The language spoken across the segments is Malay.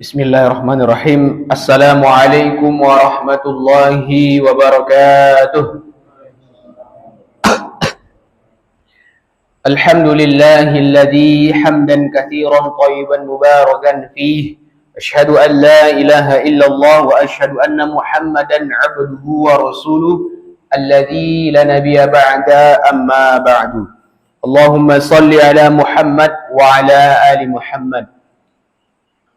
Bismillahirrahmanirrahim. Assalamualaikum warahmatullahi wabarakatuh. Alhamdulillahilladzi hamdan katsiran thayyiban mubarakan fihi. Asyhadu an la ilaha illallah wa asyhadu anna Muhammadan 'abduhu wa rasuluh alladzi la nabiyya ba'da amma ba'du. Allahumma shalli ala Muhammad wa ala ali Muhammad.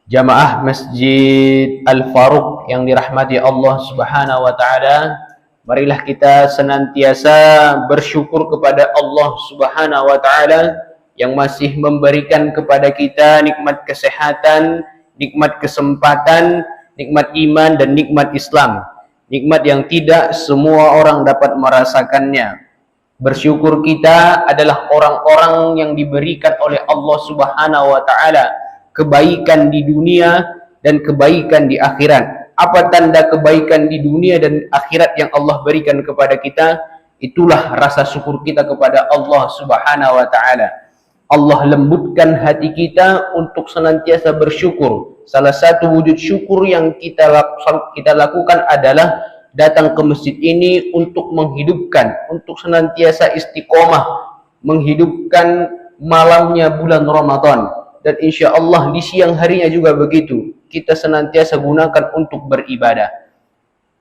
Jamaah Masjid Al-Faruq yang dirahmati Allah Subhanahu wa taala, marilah kita senantiasa bersyukur kepada Allah Subhanahu wa taala yang masih memberikan kepada kita nikmat kesehatan, nikmat kesempatan, nikmat iman dan nikmat Islam. Nikmat yang tidak semua orang dapat merasakannya. Bersyukur kita adalah orang-orang yang diberikan oleh Allah Subhanahu wa taala kebaikan di dunia dan kebaikan di akhirat. Apa tanda kebaikan di dunia dan akhirat yang Allah berikan kepada kita? Itulah rasa syukur kita kepada Allah Subhanahu wa taala. Allah lembutkan hati kita untuk senantiasa bersyukur. Salah satu wujud syukur yang kita lakukan adalah datang ke masjid ini untuk menghidupkan, untuk senantiasa istiqomah menghidupkan malamnya bulan Ramadan. Dan insya Allah di siang harinya juga begitu. Kita senantiasa gunakan untuk beribadah.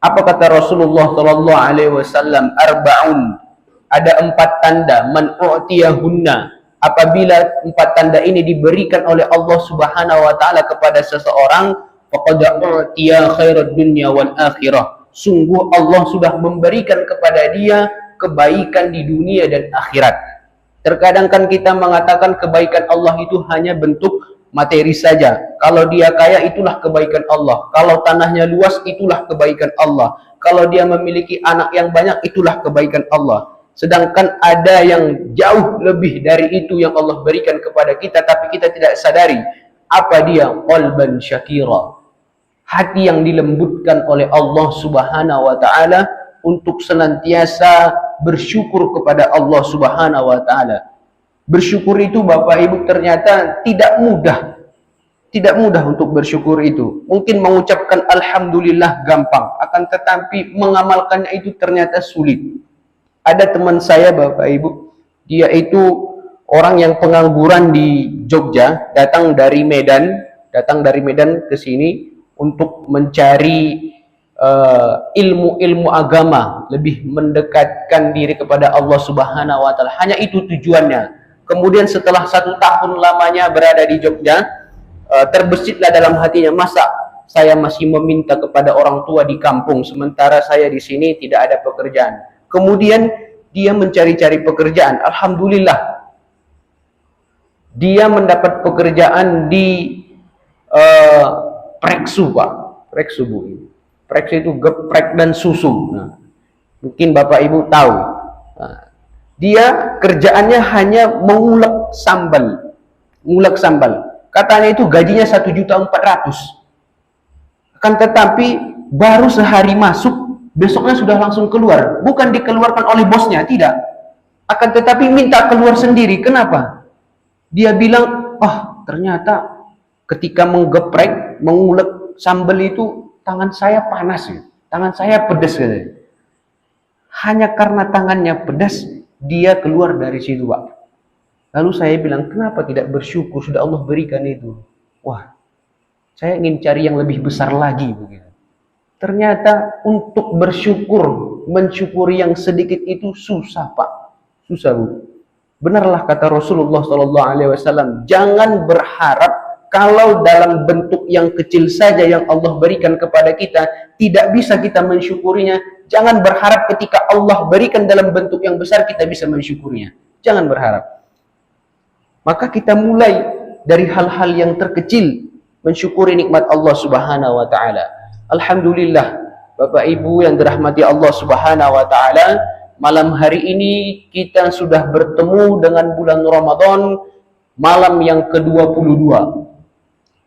Apa kata Rasulullah sallallahu alaihi wasallam? Arba'un. Ada 4 tanda. Man u'tiyahunna. Apabila 4 tanda ini diberikan oleh Allah Subhanahu wa taala kepada seseorang, faqad u'tiya khairat dunya wal akhirah. Sungguh Allah sudah memberikan kepada dia kebaikan di dunia dan akhirat. Terkadang kan kita mengatakan kebaikan Allah itu hanya bentuk materi saja. Kalau dia kaya itulah kebaikan Allah. Kalau tanahnya luas itulah kebaikan Allah. Kalau dia memiliki anak yang banyak itulah kebaikan Allah. Sedangkan ada yang jauh lebih dari itu yang Allah berikan kepada kita tapi kita tidak sadari. Apa dia? Qalban syakira. Hati yang dilembutkan oleh Allah Subhanahu wa taala untuk senantiasa bersyukur kepada Allah Subhanahu wa taala. Bersyukur itu Bapak Ibu ternyata tidak mudah. Tidak mudah untuk bersyukur itu. Mungkin mengucapkan alhamdulillah gampang, akan tetapi mengamalkannya itu ternyata sulit. Ada teman saya Bapak Ibu, dia itu orang yang pengangguran di Jogja, datang dari Medan ke sini untuk mencari ilmu-ilmu agama, lebih mendekatkan diri kepada Allah Subhanahu wa taala. Hanya itu tujuannya. Kemudian setelah 1 tahun lamanya berada di Jogja, terbesitlah dalam hatinya, masa saya masih meminta kepada orang tua di kampung sementara saya di sini tidak ada pekerjaan. Kemudian dia mencari-cari pekerjaan. Alhamdulillah dia mendapat pekerjaan di Preksu, Pak. Preksu, Bu. Preksu itu geprek dan susu. Nah, mungkin Bapak Ibu tahu. Nah, dia kerjaannya hanya mengulek sambal. Ngulek sambal. Katanya itu gajinya 1.400.000. Akan tetapi baru sehari masuk, besoknya sudah langsung keluar. Bukan dikeluarkan oleh bosnya, tidak. Akan tetapi minta keluar sendiri. Kenapa? Dia bilang, ternyata ketika menggeprek, mengulek sambal itu tangan saya panas ya. Tangan saya pedas ya. Hanya karena tangannya pedas dia keluar dari situ, Pak. Lalu saya bilang, kenapa tidak bersyukur sudah Allah berikan itu? Wah, saya ingin cari yang lebih besar lagi begitu. Ternyata untuk bersyukur, mensyukuri yang sedikit itu susah, Pak. Susah, Bu. Benarlah kata Rasulullah SAW, jangan berharap kalau dalam bentuk yang kecil saja yang Allah berikan kepada kita, tidak bisa kita mensyukurinya. Jangan berharap ketika Allah berikan dalam bentuk yang besar, kita bisa mensyukurinya. Jangan berharap. Maka kita mulai dari hal-hal yang terkecil, mensyukuri nikmat Allah Subhanahu wa ta'ala. Alhamdulillah, Bapak Ibu yang dirahmati Allah Subhanahu wa ta'ala, malam hari ini kita sudah bertemu dengan bulan Ramadan, malam yang ke-22.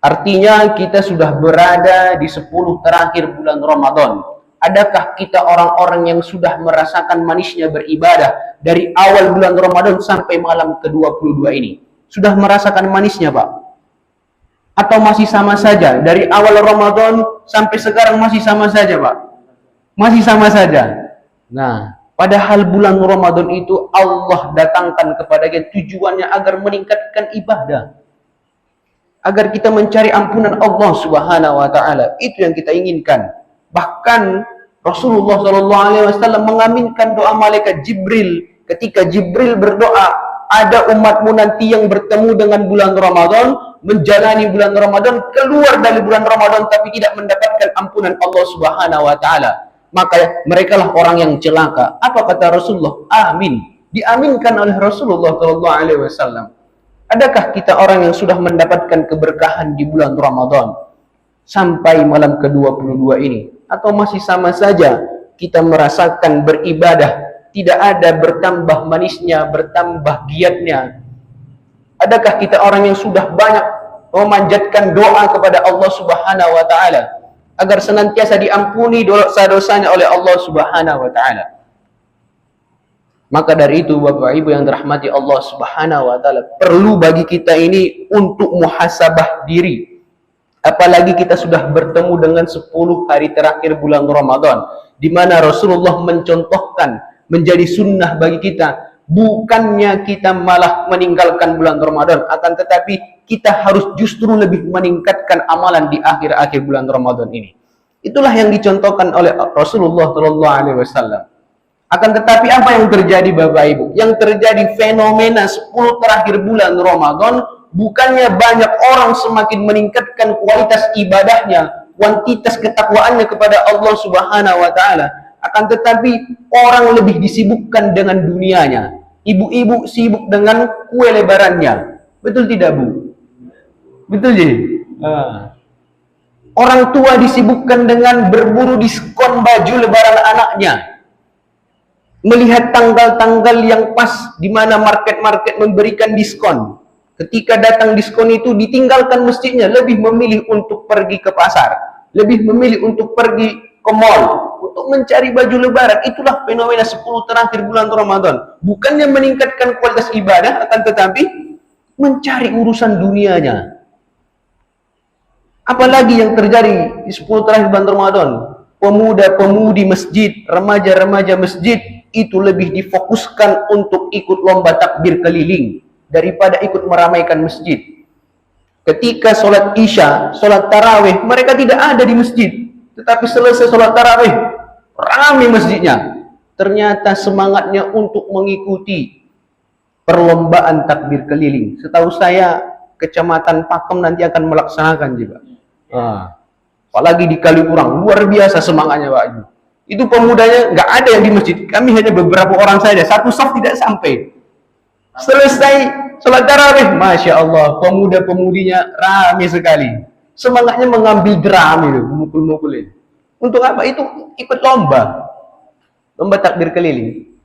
Artinya kita sudah berada di 10 terakhir bulan Ramadan. Adakah kita orang-orang yang sudah merasakan manisnya beribadah dari awal bulan Ramadan sampai malam ke-22 ini? Sudah merasakan manisnya, Pak? Atau masih sama saja? Dari awal Ramadan sampai sekarang masih sama saja, Pak? Masih sama saja. Nah, padahal bulan Ramadan itu Allah datangkan kepada kita tujuannya agar meningkatkan ibadah. Agar kita mencari ampunan Allah Subhanahu wa taala. Itu yang kita inginkan. Bahkan Rasulullah SAW mengaminkan doa malaikat Jibril. Ketika Jibril berdoa, ada umatmu nanti yang bertemu dengan bulan Ramadan, menjalani bulan Ramadan, keluar dari bulan Ramadan tapi tidak mendapatkan ampunan Allah Subhanahu wa taala. Maka merekalah orang yang celaka. Apa kata Rasulullah? Amin. Diaminkan oleh Rasulullah SAW. Adakah kita orang yang sudah mendapatkan keberkahan di bulan Ramadan sampai malam ke-22 ini? Atau masih sama saja kita merasakan beribadah, tidak ada bertambah manisnya, bertambah giatnya? Adakah kita orang yang sudah banyak memanjatkan doa kepada Allah Subhanahu wa taala agar senantiasa diampuni dosa-dosanya oleh Allah Subhanahu wa taala? Maka dari itu Bapak Ibu yang dirahmati Allah Subhanahu wa taala, perlu bagi kita ini untuk muhasabah diri. Apalagi kita sudah bertemu dengan 10 hari terakhir bulan Ramadan, di mana Rasulullah mencontohkan menjadi sunnah bagi kita. Bukannya kita malah meninggalkan bulan Ramadan, akan tetapi kita harus justru lebih meningkatkan amalan di akhir-akhir bulan Ramadan ini. Itulah yang dicontohkan oleh Rasulullah SAW. Akan tetapi apa yang terjadi Bapak Ibu? Yang terjadi fenomena 10 terakhir bulan Ramadan, bukannya banyak orang semakin meningkatkan kualitas ibadahnya, kuantitas ketakwaannya kepada Allah Subhanahu wa taala, akan tetapi orang lebih disibukkan dengan dunianya. Ibu-ibu sibuk dengan kue lebarannya. Betul tidak, Bu? Betul jadi. Orang tua disibukkan dengan berburu diskon baju lebaran anaknya. Melihat tanggal-tanggal yang pas di mana market-market memberikan diskon. Ketika datang diskon itu ditinggalkan masjidnya, lebih memilih untuk pergi ke pasar, lebih memilih untuk pergi ke mall untuk mencari baju lebaran. Itulah fenomena 10 terakhir bulan Ramadan. Bukannya meningkatkan kualitas ibadah, akan tetapi mencari urusan dunianya. Apalagi yang terjadi di 10 terakhir bulan Ramadan? Pemuda-pemudi masjid, remaja-remaja masjid itu lebih difokuskan untuk ikut lomba takbir keliling daripada ikut meramaikan masjid. Ketika sholat isya, sholat tarawih, mereka tidak ada di masjid. Tetapi selesai sholat tarawih, ramai masjidnya. Ternyata semangatnya untuk mengikuti perlombaan takbir keliling. Setahu saya, Kecamatan Pakem nanti akan melaksanakan juga. Apalagi di Kaliurang, luar biasa semangatnya Pak Ibu. Itu pemudanya nggak ada yang di masjid. Kami hanya beberapa orang saja, satu saf tidak sampai. Selesai sholat tarawih, Masya Allah, pemuda-pemudinya ramai sekali. Semangatnya mengambil drum itu, mukul-mukulin. Untuk apa? Itu ikut lomba takbir keliling.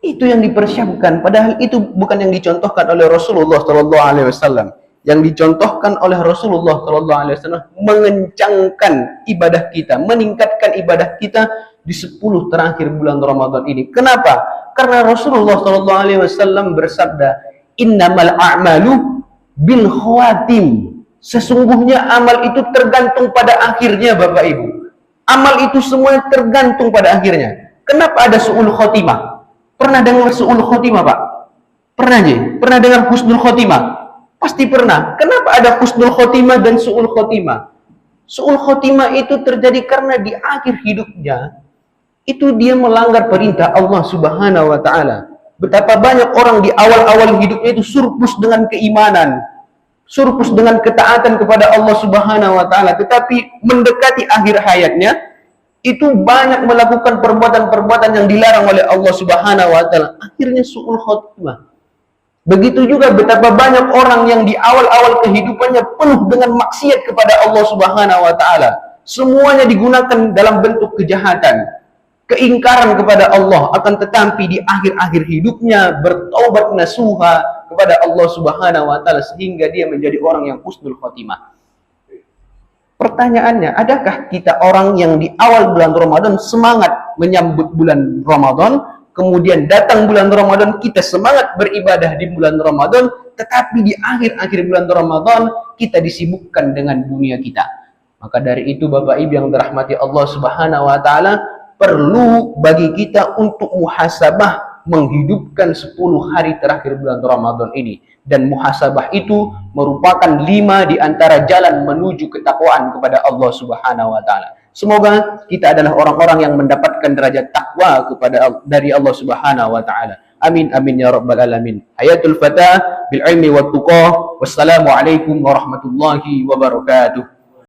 Itu yang dipersiapkan. Padahal itu bukan yang dicontohkan oleh Rasulullah SAW. Yang dicontohkan oleh Rasulullah SAW mengencangkan ibadah kita, meningkatkan ibadah kita di 10 terakhir bulan Ramadan ini. Kenapa? Karena Rasulullah SAW bersabda, innamal a'malu bil khawatim. Sesungguhnya amal itu tergantung pada akhirnya Bapak Ibu. Amal itu semuanya tergantung pada akhirnya. Kenapa ada su'ul khotimah? Pernah dengar su'ul khotimah Pak? Pernah aja? Pernah dengar husnul khotimah? Pasti pernah. Kenapa ada husnul khotimah dan su'ul khotimah? Su'ul khotimah itu terjadi karena di akhir hidupnya itu dia melanggar perintah Allah Subhanahu wa taala. Betapa banyak orang di awal-awal hidupnya itu surplus dengan keimanan, surplus dengan ketaatan kepada Allah Subhanahu wa taala, tetapi mendekati akhir hayatnya itu banyak melakukan perbuatan-perbuatan yang dilarang oleh Allah Subhanahu wa taala. Akhirnya su'ul khotimah. Begitu juga betapa banyak orang yang di awal-awal kehidupannya penuh dengan maksiat kepada Allah Subhanahu wa taala. Semuanya digunakan dalam bentuk kejahatan, keingkaran kepada Allah, akan tetapi di akhir-akhir hidupnya bertaubat nasuha kepada Allah Subhanahu wa taala sehingga dia menjadi orang yang husnul khotimah. Pertanyaannya, adakah kita orang yang di awal bulan Ramadan semangat menyambut bulan Ramadan, kemudian datang bulan Ramadan, kita semangat beribadah di bulan Ramadan, tetapi di akhir-akhir bulan Ramadan kita disibukkan dengan dunia kita. Maka dari itu Bapak Ibu yang dirahmati Allah Subhanahu wa taala, perlu bagi kita untuk muhasabah menghidupkan 10 hari terakhir bulan Ramadan ini. Dan muhasabah itu merupakan 5 di antara jalan menuju ketakwaan kepada Allah Subhanahu wa taala. Semoga kita adalah orang-orang yang mendapatkan derajat takwa dari Allah Subhanahu wa taala. Amin amin ya rabbal alamin. Hayatul fatah bil ilmi wat tuqah. Wassalamu alaikum warahmatullahi wabarakatuh.